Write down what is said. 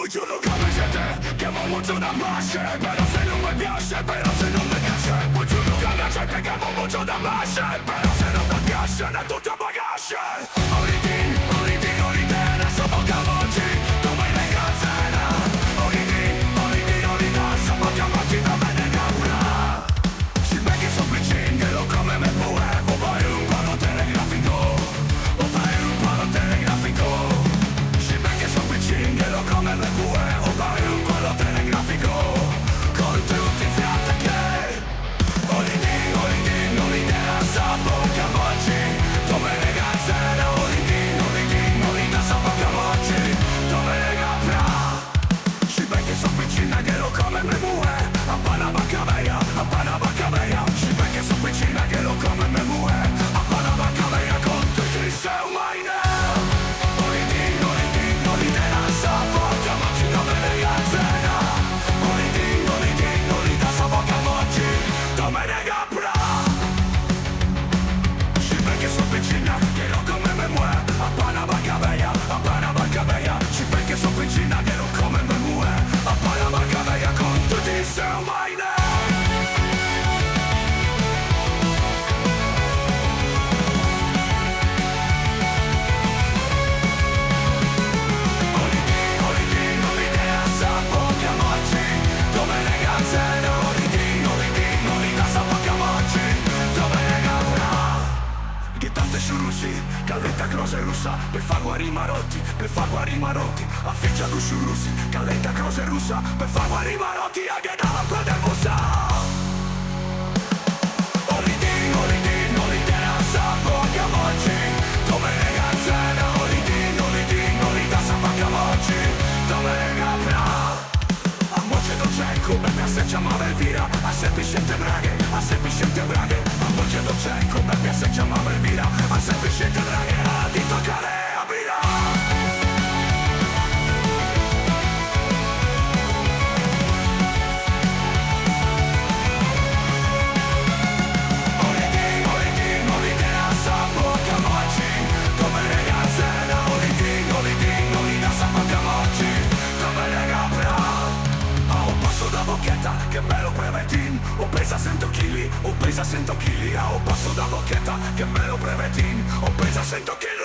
Buongiorno come siete, chiamo molto da masce. Però se non mi piace, però se non mi piace. Buongiorno come siete, chiamo molto da masce. Però se non mi piace, è tutto bagasce. Origin, adesso poca voce. Come le cazzena. Origin, adesso poca voce. Come ne capra. Si becchi sono vicini, che lo come me pure. O fai un palo telegrafico. O fai un palo telegrafico. Si becchi sono vicini, che lo come me pure. O fai un palo telegrafico. Con tutti i fiati che Origin, adesso poca voce. Come le cazzena. Origin, adesso poca voce. Come le capra. Si becchi sono vicini, che lo come me pure. Appena bacca veia. Si becchi sono vicini, che lo come me pure. Appena bacca veia con tutti i seu maine. Origin, adesso poca voce. Come le cazzena. Origin, adesso poca voce. Come le capra. Si becchi sono vicini, che lo come me pure. Appena bacca veia. Si becchi sono vicini, che lo come me pure. Appena bacca veia con tutti i seu maine. Caletta croce russa, per far guarire i marotti, affaccia russi, caletta croce russa, per far guarire i marotti, anche dalla tua demosa. Origin, adesso poca voce, come le cazzene. Origin, adesso poca voce, come le capra. A voce non c'è, come me se chiamava Elvira, a semplicemente braghe. A voce non c'è, come me se chiamava Elvira, a semplicemente braghe. A ti toccare a Bira. Origin, adesso poca voce, come le cazzene. Origin, adesso poca voce, come le capra. Ho un passo da bocchetta, che me lo prevetin. Ho pesa 100 kg, ho passo da bocchetta, che me lo prevetin. Ho pesa 100 kg.